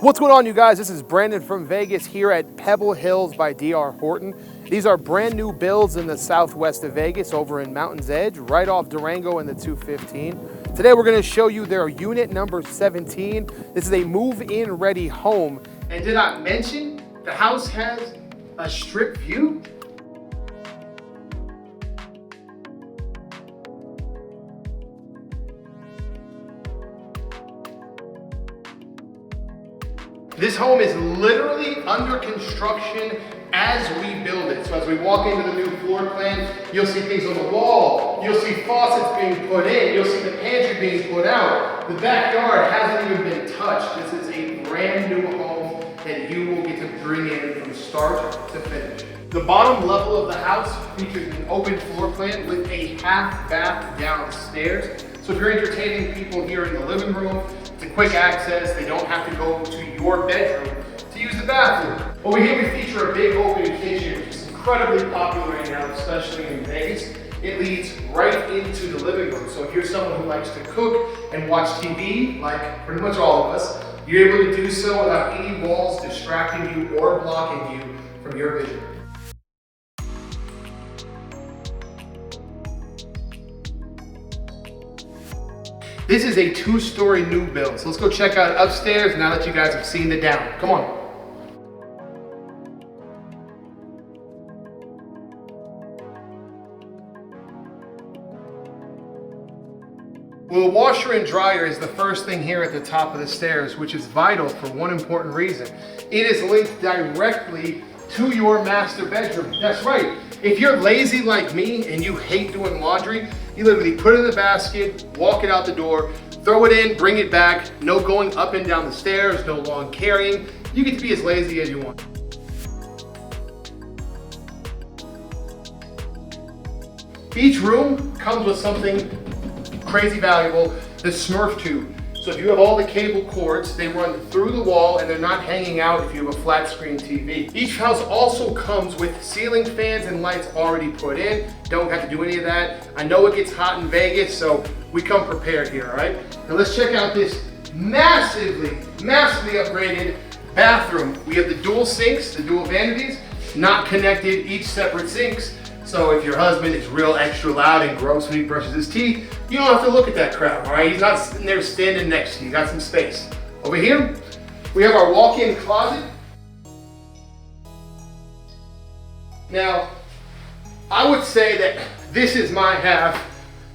What's going on, you guys? This is Brandon from Vegas here at Pebble Hills by DR Horton. These are brand new builds in the southwest of Vegas over in Mountain's Edge, right off Durango and the 215. Today we're going to show you their unit number 17. This is a move-in ready home. And did I mention the house has a strip view? This home is literally under construction as we build it. So as we walk into the new floor plan, you'll see things on the wall. You'll see faucets being put in. You'll see the pantry being put out. The backyard hasn't even been touched. This is a brand new home that you will get to bring in from start to finish. The bottom level of the house features an open floor plan with a half bath downstairs. So if you're entertaining people here in the living room, it's a quick access. They don't have to go to your bedroom to use the bathroom. Over here we feature a big open kitchen, which is incredibly popular right now, especially in Vegas. It leads right into the living room. So if you're someone who likes to cook and watch TV, like pretty much all of us, you're able to do so without any walls distracting you or blocking you from your vision. This is a two-story new build. So let's go check out upstairs now that you guys have seen the down. Come on. Well, the washer and dryer is the first thing here at the top of the stairs, which is vital for one important reason. It is linked directly to your master bedroom. That's right. If you're lazy like me and you hate doing laundry, you literally put it in the basket, walk it out the door, throw it in, bring it back. No going up and down the stairs, no long carrying. You get to be as lazy as you want. Each room comes with something crazy valuable, the Smurf tube. So if you have all the cable cords, they run through the wall and they're not hanging out if you have a flat screen TV. Each house also comes with ceiling fans and lights already put in. Don't have to do any of that. I know it gets hot in Vegas, so we come prepared here, all right? Now let's check out this massively upgraded bathroom. We have the dual sinks, the dual vanities, not connected, each separate sinks. So if your husband is real extra loud and gross when he brushes his teeth, you don't have to look at that crap, all right? He's not sitting there standing next to you. You got some space. Over here, we have our walk-in closet. Now, I would say that this is my half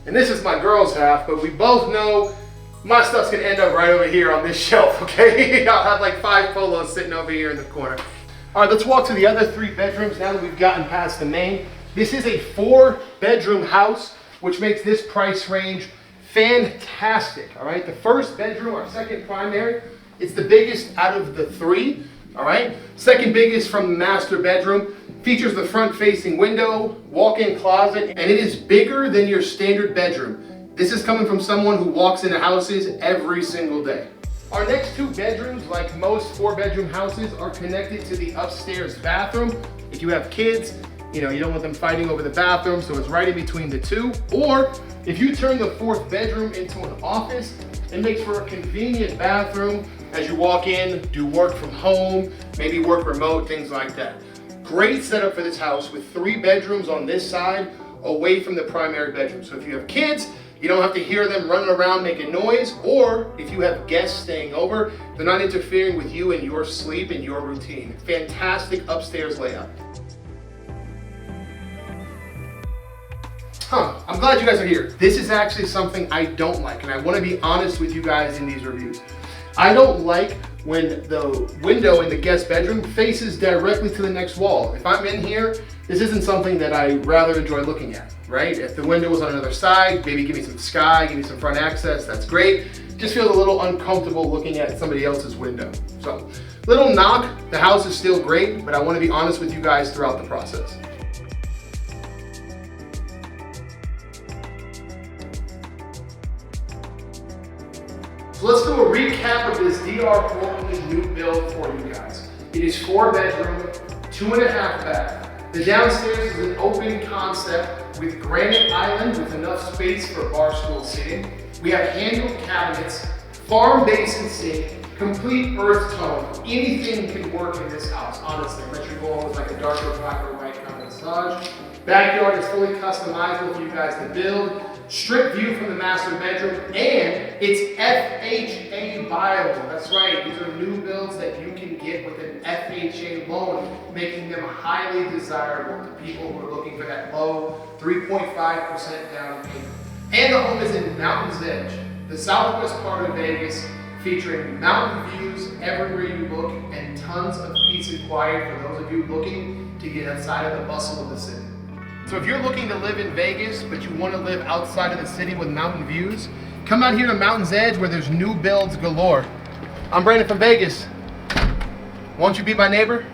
and this is my girl's half, but we both know my stuff's gonna end up right over here on this shelf, okay? I'll have like 5 polos sitting over here in the corner. All right, let's walk to the other 3 bedrooms now that we've gotten past the main. This is a 4-bedroom house, which makes this price range fantastic, all right? The first bedroom, our second primary, it's the biggest out of the 3, all right? Second biggest from the master bedroom, features the front-facing window, walk-in closet, and it is bigger than your standard bedroom. This is coming from someone who walks into houses every single day. Our next 2 bedrooms, like most 4-bedroom houses, are connected to the upstairs bathroom. If you have kids, you know, you don't want them fighting over the bathroom, so it's right in between the 2. Or if you turn the 4th bedroom into an office, it makes for a convenient bathroom as you walk in, do work from home, maybe work remote, things like that. Great setup for this house with 3 bedrooms on this side away from the primary bedroom. So if you have kids, you don't have to hear them running around making noise, or if you have guests staying over, they're not interfering with you and your sleep and your routine. Fantastic upstairs layout. I'm glad you guys are here. This is actually something I don't like, and I want to be honest with you guys in these reviews. I don't like when the window in the guest bedroom faces directly to the next wall. If I'm in here, this isn't something that I rather enjoy looking at, right? If the window was on another side, maybe give me some sky, give me some front access, that's great. Just feel a little uncomfortable looking at somebody else's window. So, little knock, the house is still great, but I want to be honest with you guys throughout the process. So let's do a recap of this DR Horton new build for you guys. It is 4-bedroom, 2.5 bath. The downstairs is an open concept with granite island with enough space for bar stool seating. We have handled cabinets, farm basin sink, complete earth tone. Anything can work in this house, honestly. Unless you're going with like a darker black or white kind of massage. Backyard is fully customizable for you guys to build. Strip view from the master bedroom, and it's FHA buyable. That's right, these are new builds that you can get with an FHA loan, making them highly desirable to people who are looking for that low 3.5% down payment. And the home is in Mountain's Edge, the southwest part of Vegas, featuring mountain views everywhere you look and tons of peace and quiet for those of you looking to get outside of the bustle of the city. So if you're looking to live in Vegas, but you want to live outside of the city with mountain views, come out here to Mountain's Edge where there's new builds galore. I'm Brandon from Vegas. Won't you be my neighbor?